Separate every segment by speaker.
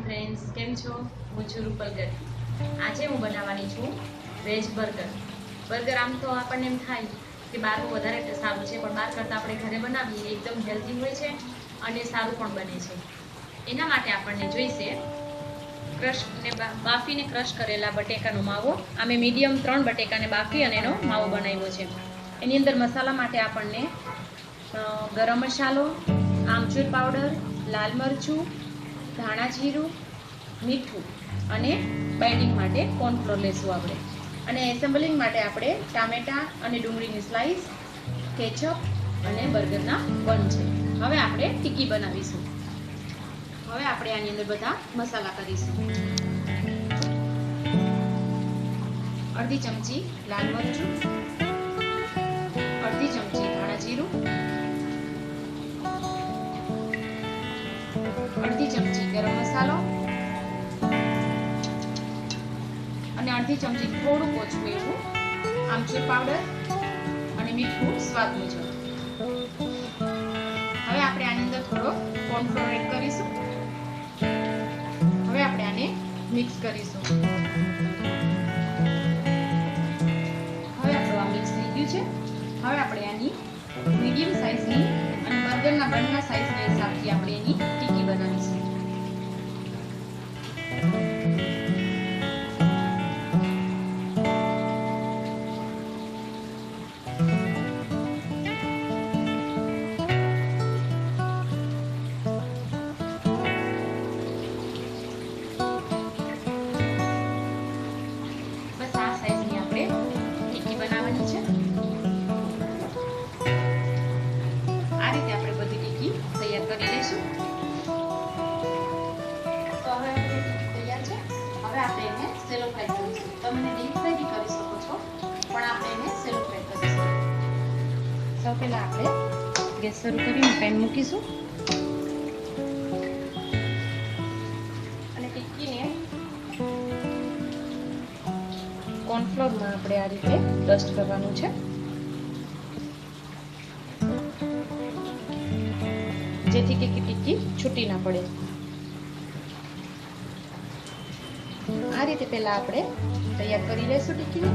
Speaker 1: Friends came छो हूँ छूँ रूपल गढ़ी। आज हूँ बनावानी छूँ वेज बर्गर आम तो आपने एम थाय कि बारनु वधारे सारूं छे पण बार करता आपणे घरे बनावीए एकदम हेल्धी होय छे अने सारूं पण बने छे। एना माटे आपणे जोईशे क्रश ने बाफीने क्रश करेला बटेकानो मावो। आमे मीडियम 3 बटेकाने बाफी अने एनो मावो बनाव्यो छे। एनी अंदर मसाला माटे आपणे गरम मसालो, आमचूर पाउडर, लाल मरचुं, धाणा जीरु, मीठું અને બાઇન્ડિંગ માટે કોર્નફ્લોર લેશું આપણે। અને એસેમ્બલિંગ માટે આપણે ટામેટા અને ડુંગળીની સ્લાઇસ, કેચઅપ અને બર્ગરના બન છે। હવે આપણે ટિક્કી બનાવીશું। હવે આપણે આની અંદર બધા મસાલા કરીશું। અડધી ચમચી લાલ મરચું, અડધી ચમચી ધાણા જીરું, અડધી ચમચી ગરમ મસાલો અને અડધી ચમચી થોડું ઓછું એવું આમચૂર પાવડર અને મીઠું સ્વાદ મુજબ। હવે આપણે આની અંદર થોડો કોર્નફ્લોર એડ કરીશું। હવે આપણે આને મિક્સ કરીશું। હવે આપણું આ મિક્સ થઈ ગયું છે। હવે આપણે આની મીડિયમ સાઇઝની અને બર્ગરના બનના સાઇઝના હિસાબથી આપણે એની ટિક્કી બનાવીશું। બસ આ સાઇઝની આપણે ટિક્કી બનાવવાની છે। આ રીતે આપણે બધી ટિક્કી તૈયાર કરી લઈશું। તો હવે ટિક્કી તૈયાર છે। હવે આપણે એને સેલો ફ્રાય કરીશું। તમે ડીપ ફ્રાય બી કરી શકો છો પણ આપણે એને સેલો ફ્રાય કરીશું। સૌ પહેલા આપણે ગેસ શરૂ કરીને પેન મૂકીશું અને ટિક્કીને કોર્નફ્લોરમાં આપણે આ રીતે ડસ્ટ કરવાનું છે જેથી કે ટિક્કી છૂટી ના પડે। આ રીતે પહેલા આપણે તૈયાર કરી લઈશું ટિક્કીને।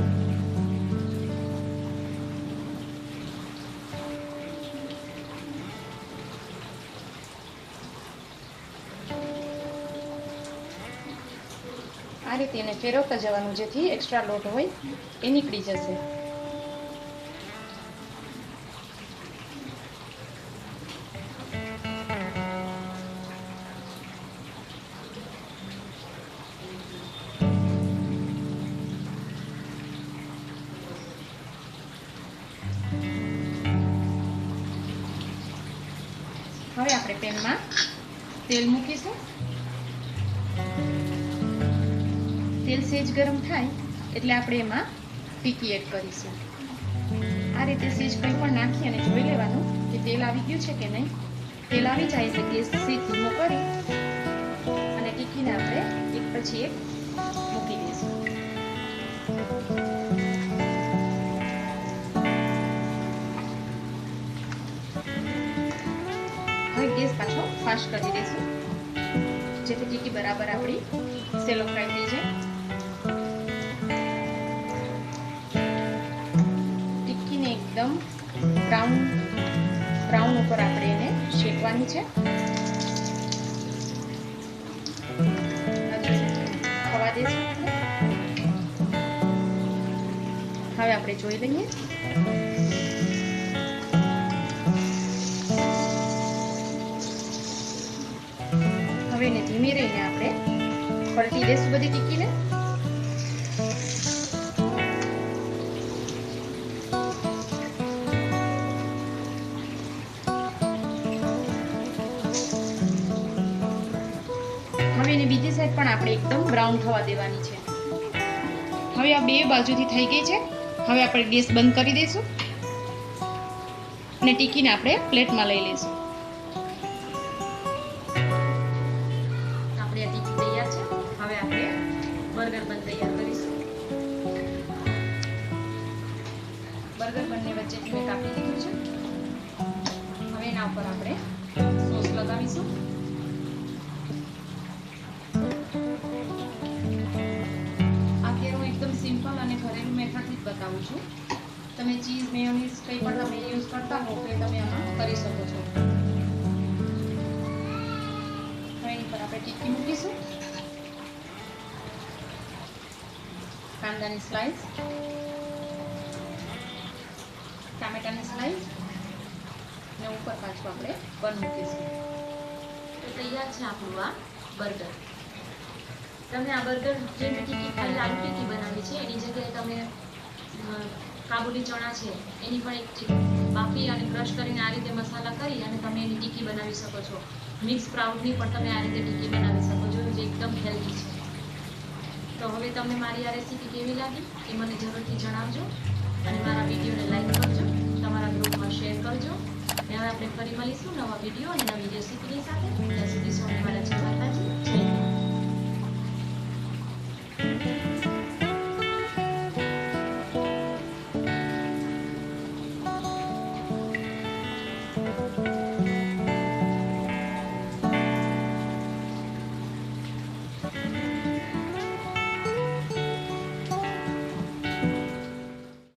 Speaker 1: આ રીતે એને ફેરવતા જવાનું જેથી એક્સ્ટ્રા લોટ હોય એ નીકળી જશે। હવે આપણે પેનમાં તેલ મૂકીશું। તેલ સેજ ગરમ થાય એટલે આપણે એમાં ટિક્કી એડ કરીશું। આ રીતે સેજ કંઈ પણ નાખી અને જોઈ લેવાનું કે તેલ આવી ગયું છે કે નહીં। તેલ આવી જાય એટલે ગેસ સેજ ધીમો કરી અને ટિક્કીને આપણે એક પછી એક મૂકી દઈશું। હવે ગેસ પાછો ફાસ્ટ કરી દઈશું જેથી ટિક્કી બરાબર આપણી સેલો ફ્રાય થઈ જાય। ટિક્કીને એકદમ બ્રાઉન ઉપર આપણે એને શેકવાની છે। ખવા દઈશું આપણે। હવે આપણે જોઈ લઈએ। હવે એને ધીમી રહીને આપણે પલટી દઈશું બધી ટિક્કીને। હવે એને બીજી સાઈડ પણ આપણે એકદમ બ્રાઉન થવા દેવાની છે। હવે આ બે બાજુથી થઈ ગઈ છે। હવે આપણે ગેસ બંધ કરી દઈશું અને ટિક્કીને આપણે પ્લેટમાં લઈ લઈશું। આપણી આ ટિક્કી તૈયાર છે। હવે આપણે બર્ગર બન તૈયાર કરીશું। બર્ગર બંને વચ્ચેથી મેં કાપી દીધું છે। હવે એના ઉપર આપણે સોસ લગાવીશું। કરું છું. તમે ચીઝ મેયોનીઝ કંઈ પણ તમે યુઝ કરતા હો તો એ તમે આમાં કરી શકો છો. હવે એની પર આપણે ટિક્કી મૂકીશું. કાંદાની સ્લાઇસ, ટામેટાની સ્લાઇસ અને ઉપર પાછું આપણે બન મૂકીશું. તો તૈયાર છે આપણું આ બર્ગર. તમે આ બર્ગર જે ટિક્કી ખાલી આલુ ટિક્કી બનાવી છે એની જગ્યાએ તમે કાબુલી ચણા છે એની પણ એક બાફી અને ક્રશ કરીને આ રીતે મસાલા કરી અને તમે એની ટિક્કી બનાવી શકો છો. મિક્સ સ્પ્રાઉટની પણ તમે આ રીતે ટિક્કી બનાવી શકો છો, જે એકદમ હેલ્ધી છે. તો હવે તમને મારી આ રેસીપી કેવી લાગી એ મને જરૂરથી જણાવજો અને મારા વિડીયોને લાઈક કરજો, તમારા ગ્રુપમાં શેર કરજો. અને હવે આપણે ફરી મળીશું નવા વિડીયો અને નવી રેસીપીની સાથે. ત્યાં સુધી સૌને મારા જય માતાજી, જય હિન્દ.